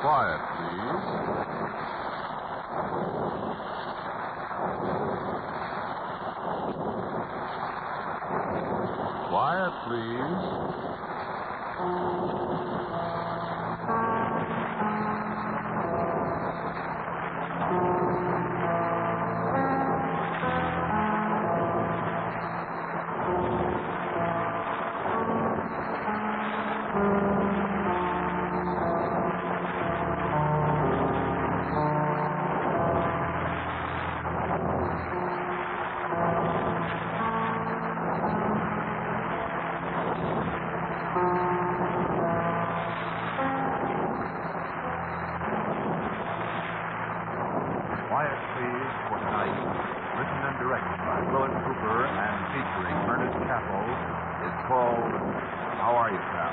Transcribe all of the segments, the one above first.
Quiet, please. Quiet, please. Quiet, Please, for tonight, written and directed by Willard Cooper and featuring Ernest Chappell, is called How Are You, Pal?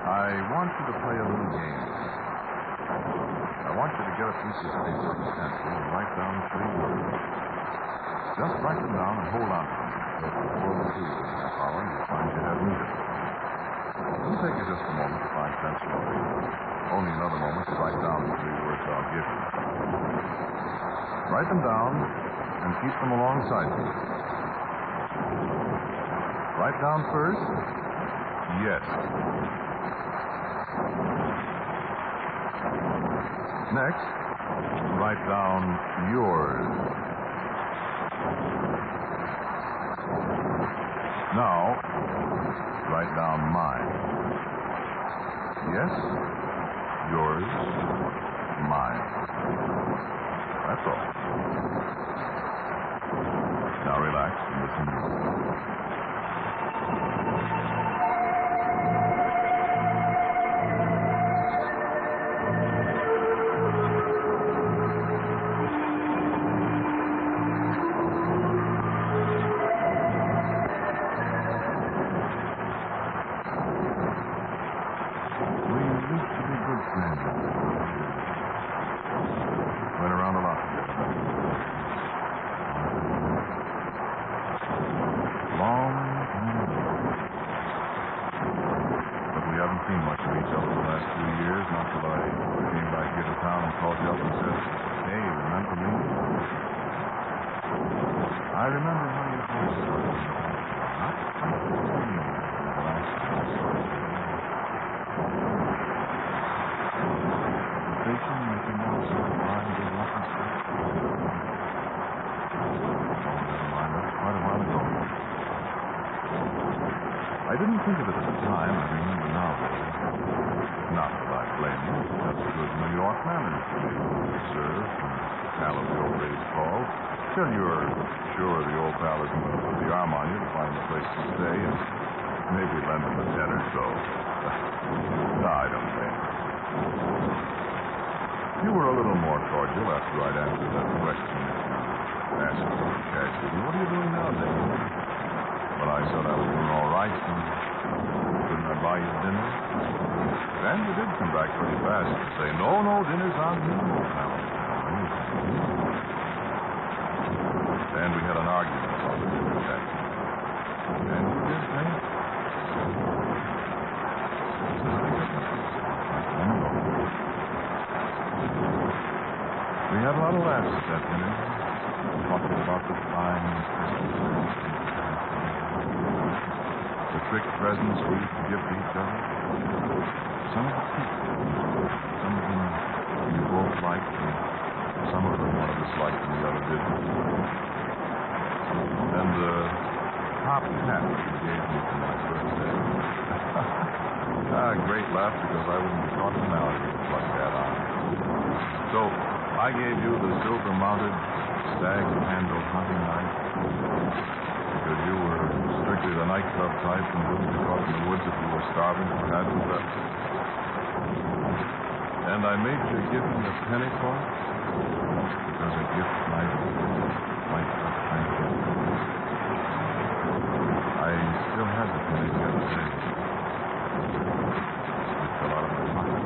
I want you to play a little game. I want you to get a piece of paper and pencil and write down 3 words. Just write them down and hold on to them, because before we do this half hour, you'll find you have need of them. It'll take you just a moment to find pencil and paper. Only another moment to write down the 3 words I'll give you. Write them down and keep them alongside you. Write down first, yes. Next, write down yours. Now, write down mine. Yes, yours, mine. That's all. Now relax and listen to me. Went around a lot together. Long time ago. But we haven't seen much of each other the last 2 years, not till I came back here to town and called you up and said, "Hey, remember me?" I remember how your voice started. Not quite the same as the last time I saw you. Station making all sorts of lines of reference to. Oh, never mind, that's quite a while ago. I didn't think of it at the time. I remember now, though. Not that I blame you. That's good New York manners to be observed and pal of the old days called. Till you're sure the old pal isn't going to put the arm on you to find a place to stay and maybe lend him a $10 or so. No, I don't think. You were a little more cordial after I'd answered that question that you asked me casually. What are you doing now, Dave? But I said I was doing all right, and couldn't I buy you dinner? And you did come back pretty fast and say, no, dinner's on me, old pal. And we had an argument about the dinner check. And you did, Dave? We had a lot of laughs at that dinner, talking about the fine Christmas, the trick presents we used to give to each other. Some of the people, some of them you both liked, and some of them one of us liked and the other didn't. And the top hat you gave me for my birthday. Great laugh, because I wouldn't have thought of an alligator like that on. So, I gave you the silver-mounted stag-handled hunting knife because you were strictly the nightclub type and wouldn't be caught in the woods if you were starving for hadn't left. And I made you give me a penny for it because a gift might have thankful. I still had the feeling the other day. It fell out of my pocket.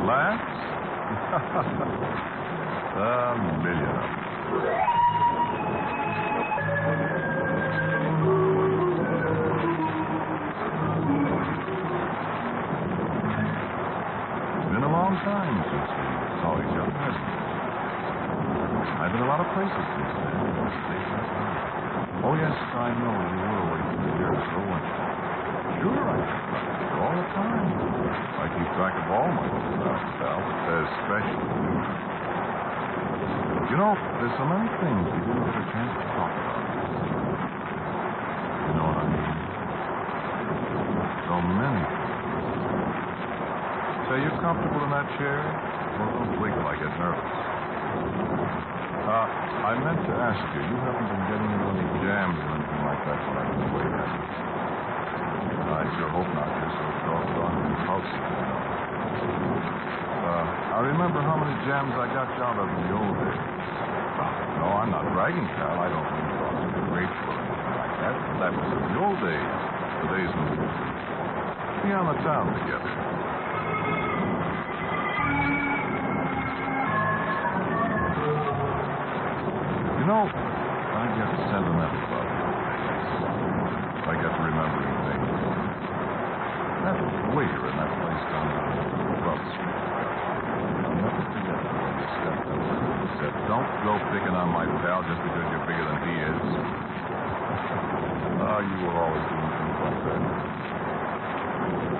Laughs? A million of them. Been a long time since we saw each other, hasn't it? I've been a lot of places since then. Oh, yes, I know you were away from the year or so, weren't you? Sure, I keep track of you all the time. I keep track of all my little travels, pal, especially you. You know, there's so many things we didn't get a chance to talk about. You know what I mean? So many. Say, you comfortable in that chair? Well, don't wiggle, I get nervous. I meant to ask you, you haven't been getting into any jams or anything like that while I've been away, have you? I sure hope not. You're so doggone impulsive, you know. I remember how many jams I got you out of in the old days. No, I'm not bragging, pal. I don't mean to be grateful or anything like that. That was in the old days. The days when we used to be on the town together. You know, I get sentimental about the old days. I get to remembering things. That waiter in that place down on 12th Street. I'll never forget it when he stepped up and said, "Don't go picking on my pal just because you're bigger than he is." You were always doing things like that.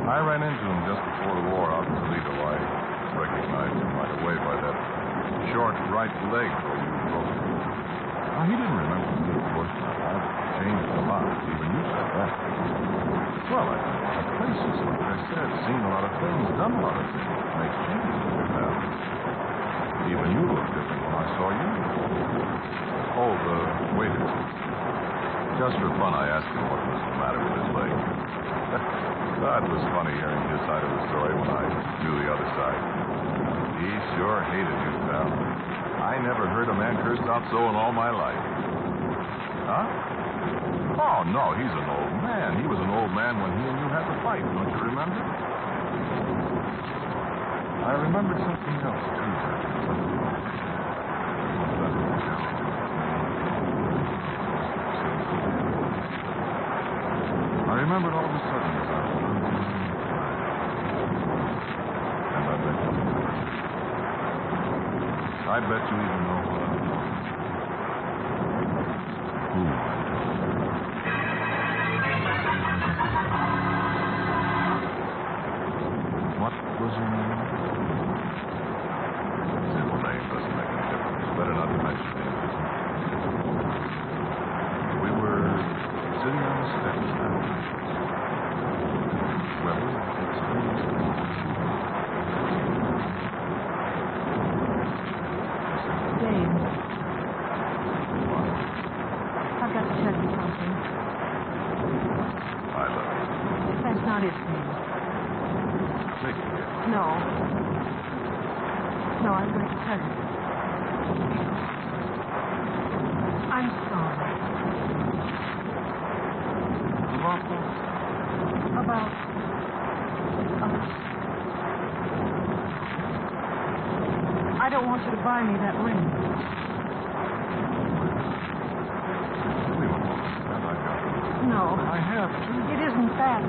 I ran into him just before the war out in Toledo. I recognized him right away by that short right leg where you broke it. He didn't remember me, of course. I've changed a lot. Even you said that. Well, I've places, like I said, seen a lot of things, done a lot of things. It makes changes in your pal. Even you look different when I saw you. Oh, the waiter. Just for fun, I asked him what was the matter with his leg. It was funny hearing his side of the story when I knew the other side. He sure hated you, pal. I never heard a man cursed out so in all my life. Huh? Oh, no, he's an old man. He was an old man when he and you had the fight, don't you remember? I remembered something else, too. I remembered all of a sudden as I was running. And I bet you even know what I'm talking about. Who I'm talking about. What was your name? Simple name doesn't make any difference. Better not to mention it. We were sitting on the steps now. Well, it's Dave. I've got to tell you something. I love you. That's not his name. Take it. No. No, I'm going to tell you. I'm sorry. About what? About us. I don't want you to buy me that ring. Wait a moment. Have I got it? No. I have, too. It isn't that,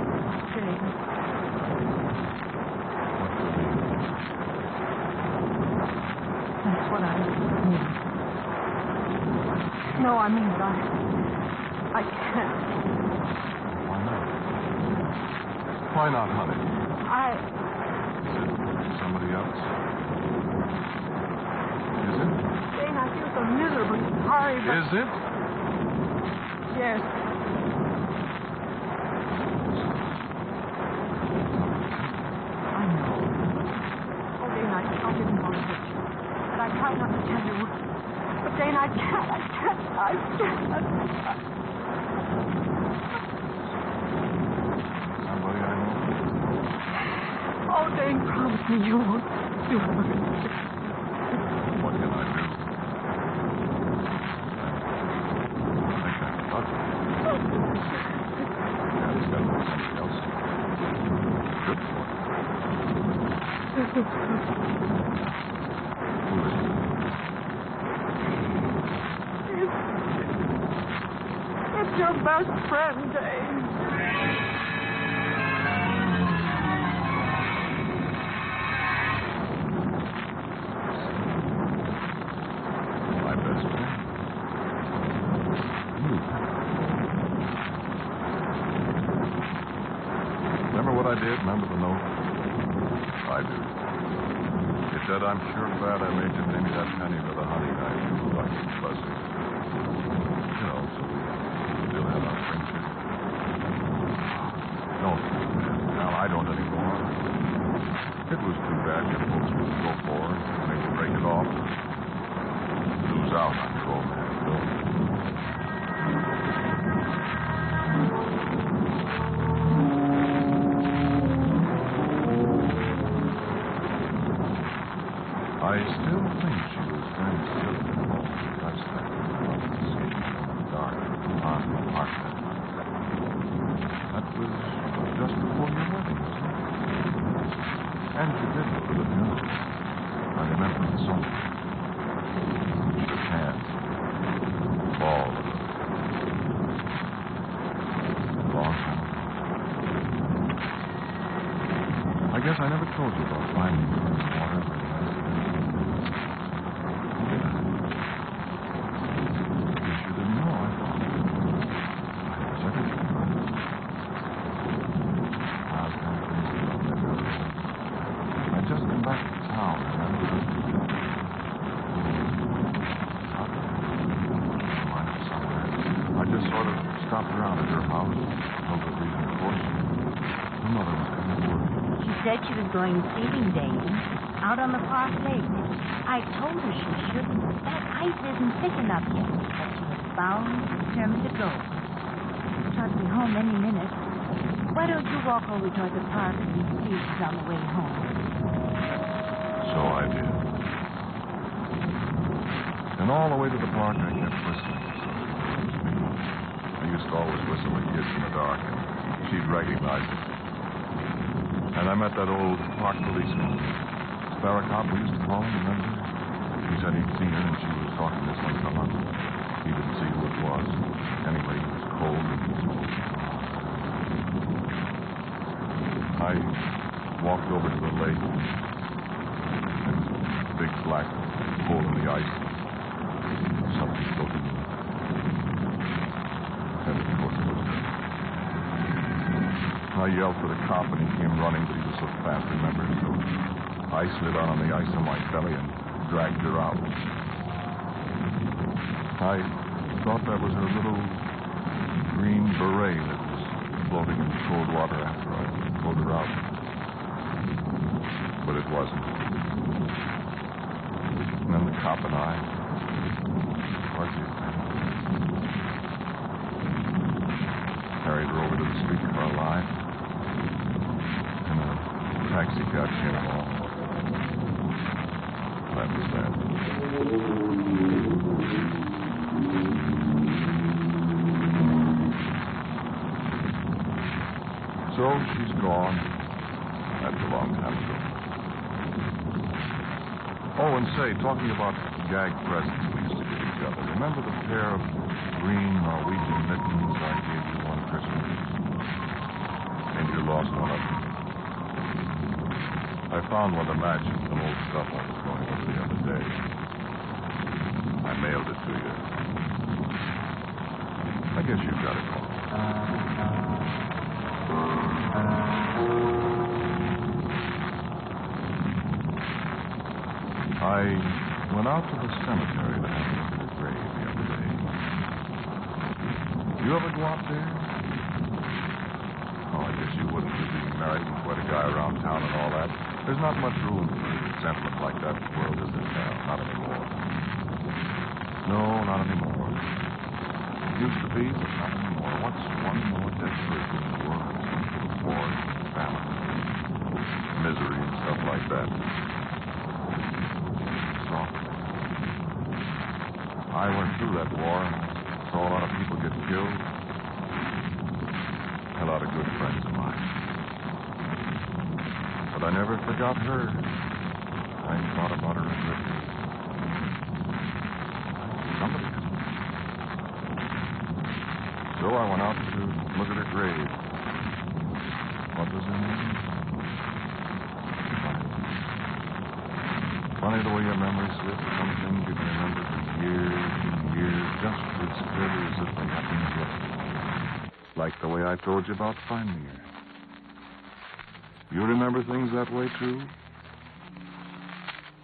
Dave. What's the name? That's what I mean. No, I mean that I can't. Why not? Why not, honey? Is it somebody else? Is it? Dane, I feel so miserably sorry, but... Is it? Yes. I know. Oh, Dane, I didn't want to hurt you. And I tried not to tell you. But, Dane, I can't. Somebody I know? Oh, Dane, promise me you won't do it. What can I do? Who is it? It's your best friend, Dave. My best friend? You. Remember what I did? Remember the note? I do. It said, I'm sure glad I made you pay me that penny for the honey knife you were like fussy. You know, so we still have our friendship. Don't feel bad, pal. I don't anymore. It was too bad your folks would go for it, make you break it off. Lose out on your old man, Bill. I still think she was very silly at the moment she touched that escape from the dark on the park that night. That was just before your wedding, wasn't it? And you did go to the funeral. I remember it so much. We shook hands. All of them. A long time ago. I guess I never told you about finding her in the water the last day. Did I? Guess you didn't know, I thought. I was everything. I was kind of crazy about that girl. I just come back to town, remember? I just sort of stopped around at her house, told her reason of course. Her mother was coming to work. She said she was going skating, Dave, out on the Park Lake. I told her she shouldn't. That ice isn't thick enough yet, but she was bound, determined to go. She'll be home any minute. Why don't you walk over toward the park and meet Steve on the way home? So I did. And all the way to the park, I kept whistling. I used to always whistle a kiss in the dark, and she'd recognize it. And I met that old park policeman, Sparrow Cop, we used to call him, remember? He said he'd seen her, and she was talking to some fella. He didn't see who it was. Anyway, he was cold and smoked. I walked over to the lake. There was a big black hole in the ice. Something floating in it. And of course it was her. I yelled for the cop, and he came running, but he was so fast, remember? So I slid on the ice on my belly and dragged her out. I thought that was her little green beret that was floating in the cold water after I pulled her out. But it wasn't. And then the cop and I, hardly a thing, carried her over to the streetcar line. And a taxi cab came along. That was that. So she's gone. That's a long time ago. Oh, and say, talking about gag presents we used to give each other, remember the pair of green Norwegian mittens I gave you one Christmas? And you lost one of them. I found one to match some old stuff I was going over the other day. I mailed it to you. I guess you've got it all. I went out to the cemetery to have a look at the grave the other day. You ever go out there? Oh, I guess you wouldn't be being married and quite a guy around town and all that. There's not much room for sentiment like that in the world, is there now? Not anymore. No, not anymore. It used to be, but not anymore. What's one more dead person in the world? War and famine, misery and stuff like that. I went through that war and saw a lot of people get killed. A lot of good friends of mine. But I never forgot her. I thought about her a good deal. Somebody had. So I went out to look at her grave. What was her name? Funny the way your memory slips. Some things you can remember for years and years, just as clearly as if they happened yesterday. Like the way I told you about finding her. You remember things that way, too?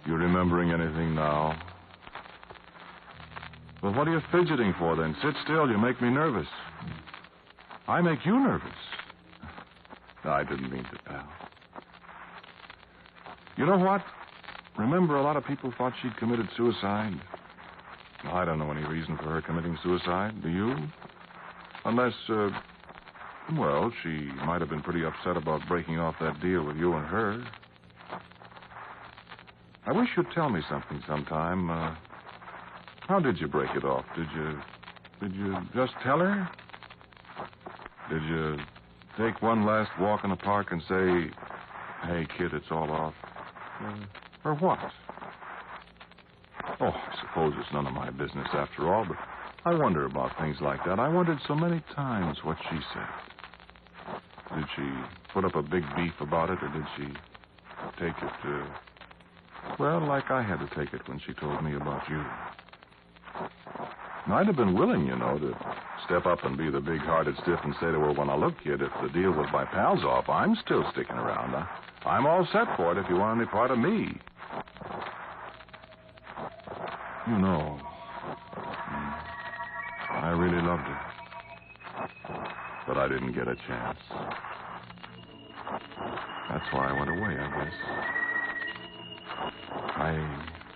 You remembering anything now? Well, what are you fidgeting for, then? Sit still. You make me nervous. I make you nervous. No, I didn't mean to, pal. You know what? Remember, a lot of people thought she'd committed suicide. Well, I don't know any reason for her committing suicide. Do you? Unless, well, she might have been pretty upset about breaking off that deal with you and her. I wish you'd tell me something sometime. How did you break it off? Did you just tell her? Did you take one last walk in the park and say, hey, kid, it's all off? Or what? Oh, I suppose it's none of my business after all, but I wonder about things like that. I wondered so many times what she said. Did she put up a big beef about it, or did she take it, well, like I had to take it when she told me about you? I'd have been willing, you know, to step up and be the big-hearted stiff and say to her, well, now, look, kid, if the deal with my pal's off, I'm still sticking around. I'm all set for it if you want any part of me. You know, I really loved her. But I didn't get a chance. That's why I went away, I guess. I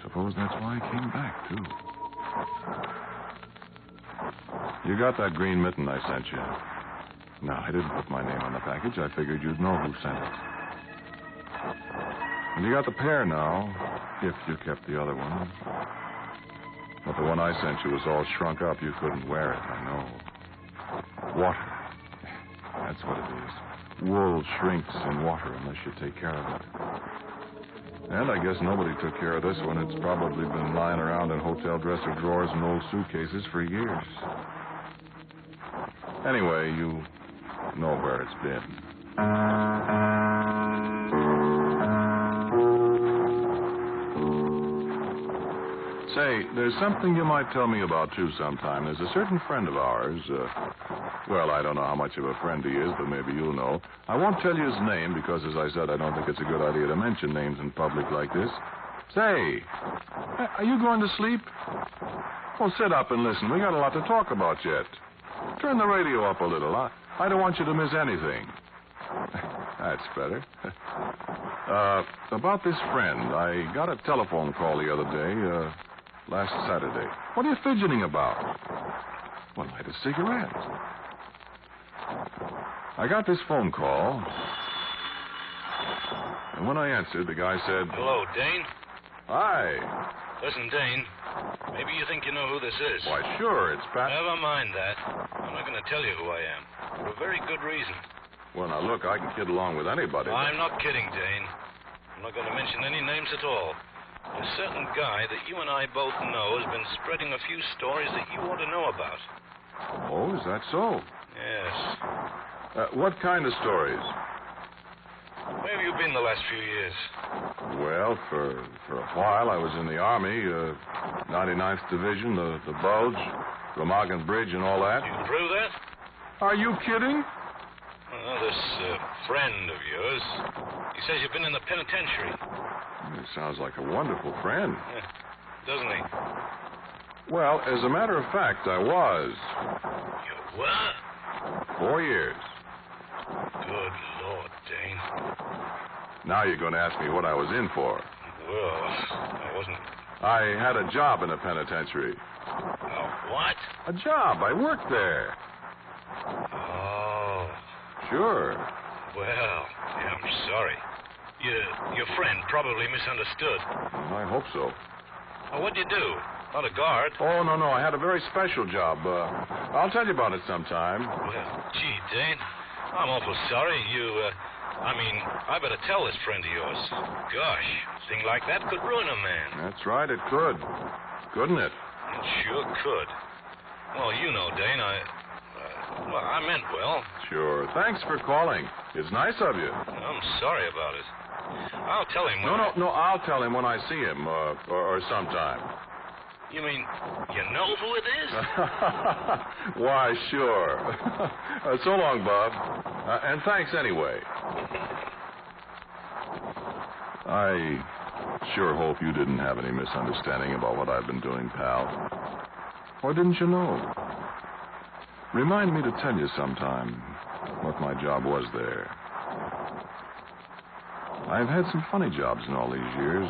suppose that's why I came back, too. You got that green mitten I sent you? No, I didn't put my name on the package. I figured you'd know who sent it. And you got the pair now, if you kept the other one. But the one I sent you was all shrunk up. You couldn't wear it, I know. Water. That's what it is. Wool shrinks in water unless you take care of it. And I guess nobody took care of this one. It's probably been lying around in hotel dresser drawers and old suitcases for years. Anyway, you know where it's been. Say, there's something you might tell me about, too, sometime. There's a certain friend of ours. Well, I don't know how much of a friend he is, but maybe you'll know. I won't tell you his name because, as I said, I don't think it's a good idea to mention names in public like this. Say, are you going to sleep? Well, sit up and listen. We got a lot to talk about yet. Turn the radio up a little. I don't want you to miss anything. That's better. About this friend, I got a telephone call the other day, last Saturday. What are you fidgeting about? Well, light a cigarette. I got this phone call, and when I answered, the guy said... Hello, Dane? Hi. Listen, Dane, maybe you think you know who this is. Why, sure, it's Pat... Never mind that. I'm not going to tell you who I am, for a very good reason. Well, now, look, I can kid along with anybody. I'm not kidding, Dane. I'm not going to mention any names at all. A certain guy that you and I both know has been spreading a few stories that you ought to know about. Oh, is that so? Yes. What kind of stories? Where have you been the last few years? Well, for a while, I was in the Army, 99th Division, the Bulge, Remagen Bridge, and all that. You can prove that? Are you kidding? Well, this friend of yours, he says you've been in the penitentiary. He sounds like a wonderful friend. Yeah, doesn't he? Well, as a matter of fact, I was. You were? 4 years. Good Lord, Dane. Now you're going to ask me what I was in for. Well, I wasn't... I had a job in the penitentiary. What? A job. I worked there. Oh. Sure. Well, I'm sorry. Your friend probably misunderstood. I hope so. What'd you do? Not a guard. Oh, no. I had a very special job. I'll tell you about it sometime. Well, gee, Dane, I'm awful sorry. I mean, I better tell this friend of yours. Gosh, a thing like that could ruin a man. That's right, it could. Couldn't it? It sure could. Well, you know, Dane, I meant well. Sure. Thanks for calling. It's nice of you. I'm sorry about it. I'll tell him when... No, I'll tell him when I see him, or sometime. You mean, you know who it is? Why, sure. So long, Bob. And thanks anyway. I sure hope you didn't have any misunderstanding about what I've been doing, pal. Or didn't you know? Remind me to tell you sometime what my job was there. I've had some funny jobs in all these years.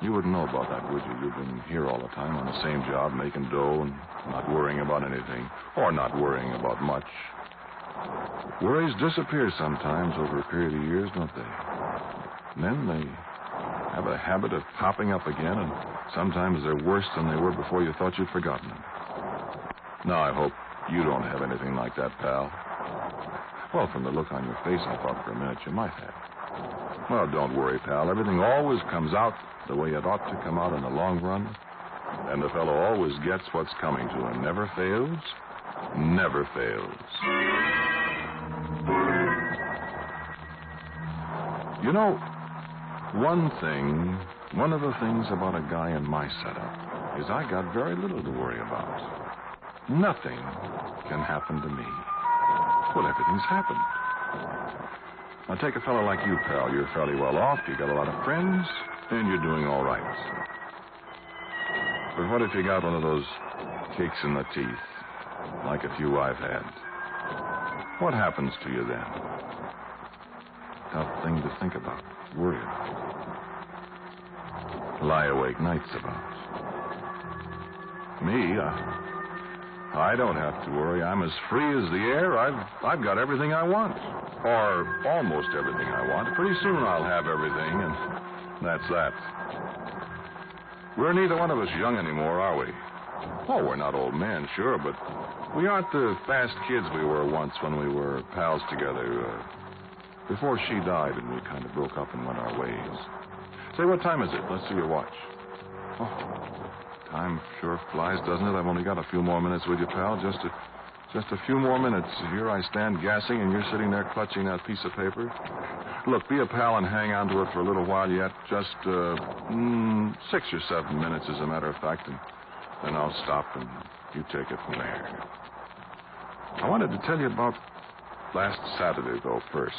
You wouldn't know about that, would you? You've been here all the time on the same job, making dough and not worrying about anything, or not worrying about much. Worries disappear sometimes over a period of years, don't they? And then they have a habit of popping up again, and sometimes they're worse than they were before you thought you'd forgotten them. Now, I hope you don't have anything like that, pal. Well, from the look on your face, I thought for a minute you might have. Well, don't worry, pal. Everything always comes out the way it ought to come out in the long run. And the fellow always gets what's coming to him. Never fails. Never fails. You know, one of the things about a guy in my setup is I got very little to worry about. Nothing can happen to me. Well, everything's happened. Now, take a fellow like you, pal. You're fairly well off. You got a lot of friends, and you're doing all right. But what if you got one of those kicks in the teeth, like a few I've had? What happens to you then? Tough thing to think about, worry about. Lie awake nights about. Me, I don't have to worry. I'm as free as the air. I've got everything I want. Or almost everything I want. Pretty soon I'll have everything, and that's that. We're neither one of us young anymore, are we? Oh, we're not old men, sure, but we aren't the fast kids we were once when we were pals together. Before she died and we kind of broke up and went our ways. Say, what time is it? Let's see your watch. Oh, time sure flies, doesn't it? I've only got a few more minutes with you, pal. Just a few more minutes. Here I stand gassing, and you're sitting there clutching that piece of paper. Look, be a pal and hang on to it for a little while yet. Just 6 or 7 minutes, as a matter of fact, and then I'll stop and you take it from there. I wanted to tell you about last Saturday, though, first.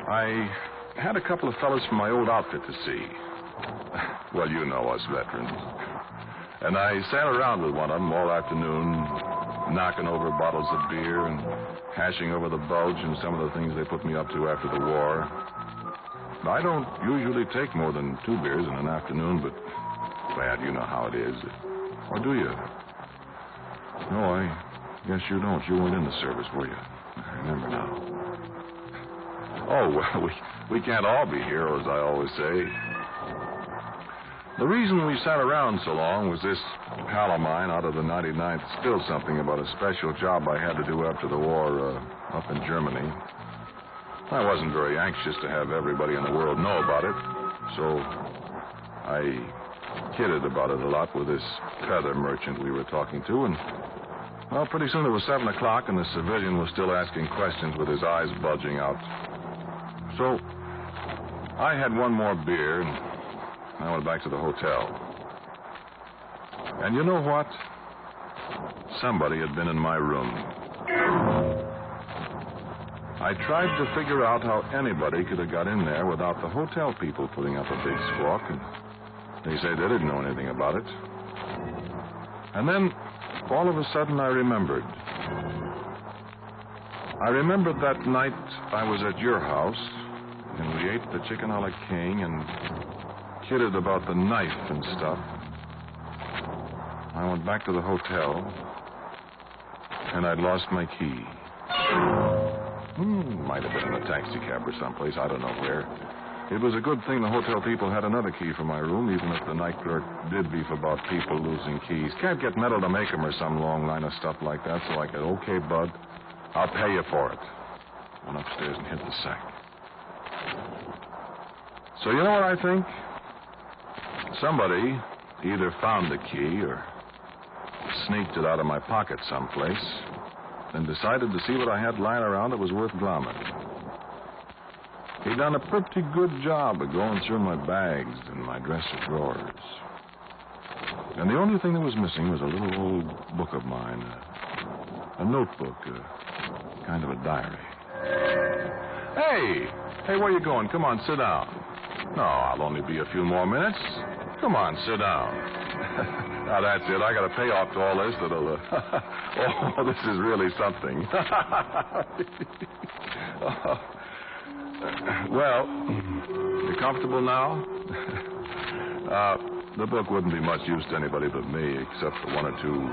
I had a couple of fellas from my old outfit to see. Well, you know us veterans. And I sat around with one of them all afternoon, knocking over bottles of beer and hashing over the bulge and some of the things they put me up to after the war. I don't usually take more than 2 beers in an afternoon, but, Glad, you know how it is. Or do you? No, I guess you don't. You weren't in the service, were you? I remember now. Oh, well, we can't all be heroes, I always say. The reason we sat around so long was this pal of mine out of the 99th spilled something about a special job I had to do after the war up in Germany. I wasn't very anxious to have everybody in the world know about it, so I kidded about it a lot with this feather merchant we were talking to, and, well, pretty soon it was 7 o'clock, and the civilian was still asking questions with his eyes bulging out. So I had one more beer, and I went back to the hotel. And you know what? Somebody had been in my room. I tried to figure out how anybody could have got in there without the hotel people putting up a big squawk, and they say they didn't know anything about it. And then, all of a sudden, I remembered. I remembered that night I was at your house, and we ate the chicken a la king and kidded about the knife and stuff. I went back to the hotel, and I'd lost my key. Might have been in a taxi cab or someplace, I don't know where. It was a good thing the hotel people had another key for my room, even if the night clerk did beef about people losing keys. Can't get metal to make them or some long line of stuff like that, so I said, okay, bud, I'll pay you for it. went upstairs and hid the sack. So you know what I think? Somebody either found the key or sneaked it out of my pocket someplace, then decided to see what I had lying around that was worth glomming. He'd done a pretty good job of going through my bags and my dresser drawers. And the only thing that was missing was a little old book of mine, a notebook, kind of a diary. Hey, where you going? Come on, sit down. No, I'll only be a few more minutes. Come on, sit down. Now, that's it. I got to pay off to all this. Oh, this is really something. Well, you comfortable now? The book wouldn't be much use to anybody but me, except for one or two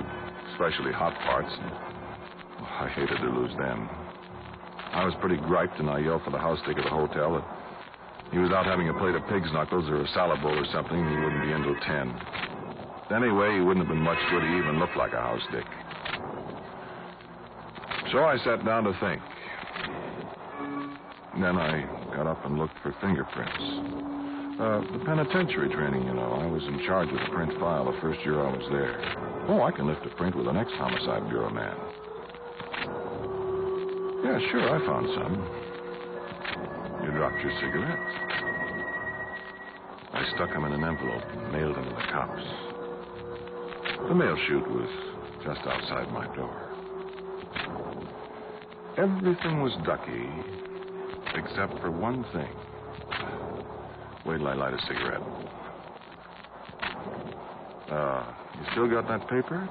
especially hot parts. I hated to lose them. I was pretty griped, and I yelled for the house stick at the hotel that he was out having a plate of pig's knuckles or a salad bowl or something, and he wouldn't be in till 10. Anyway, he wouldn't have been much good. He even looked like a house dick. So I sat down to think. Then I got up and looked for fingerprints. The penitentiary training, you know. I was in charge of the print file the first year I was there. Oh, I can lift a print with an ex-homicide bureau man. Yeah, sure, I found some. You dropped your cigarettes. I stuck them in an envelope and mailed them to the cops. The mail chute was just outside my door. Everything was ducky, except for one thing. Wait till I light a cigarette. You still got that paper?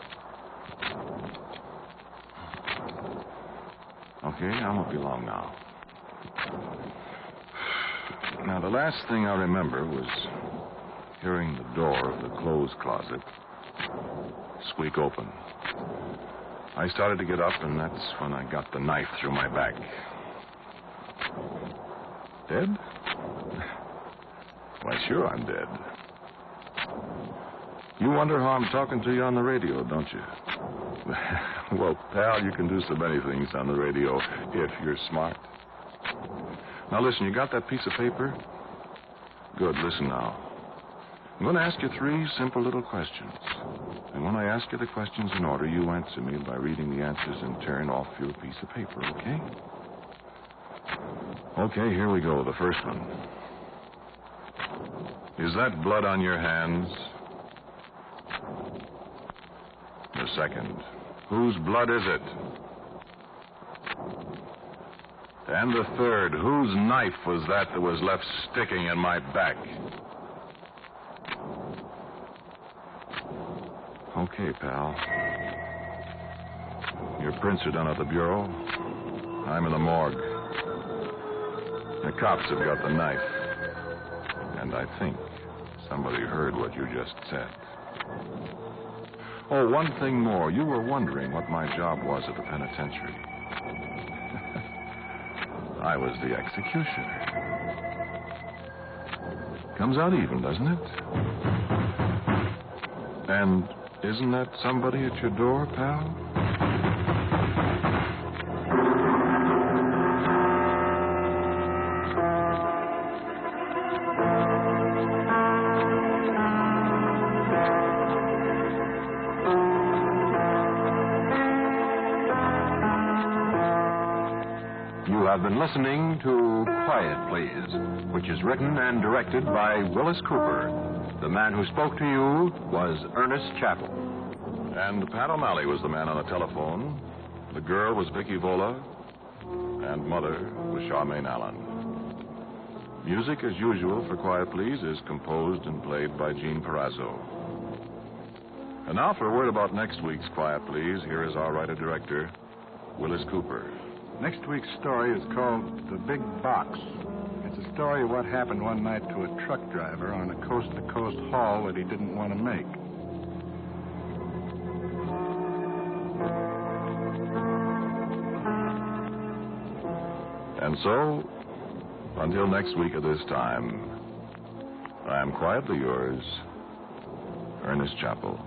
Okay, I won't be long now. Now, the last thing I remember was hearing the door of the clothes closet squeak open. I started to get up, and that's when I got the knife through my back. Dead? Why, sure I'm dead. You wonder how I'm talking to you on the radio, don't you? Well, pal, you can do so many things on the radio if you're smart. Now, listen, you got that piece of paper? Good, listen now. I'm going to ask you 3 simple little questions. And when I ask you the questions in order, you answer me by reading the answers in turn off your piece of paper, okay? Okay, here we go. The first one. Is that blood on your hands? The second. Whose blood is it? And the third. Whose knife was that was left sticking in my back? Okay, pal. Your prints are done at the bureau. I'm in the morgue. The cops have got the knife. And I think somebody heard what you just said. Oh, one thing more. You were wondering what my job was at the penitentiary. I was the executioner. Comes out even, doesn't it? And isn't that somebody at your door, pal? You have been listening to Quiet Please, which is written and directed by Willis Cooper. The man who spoke to you was Ernest Chappell. And Pat O'Malley was the man on the telephone. The girl was Vicky Vola. And Mother was Charmaine Allen. Music, as usual, for Quiet Please is composed and played by Gene Perazzo. And now for a word about next week's Quiet Please, here is our writer-director, Willis Cooper. Next week's story is called The Big Box. It's a story of what happened one night to a truck driver on a coast-to-coast haul that he didn't want to make. And so, until next week at this time, I am quietly yours, Ernest Chappell.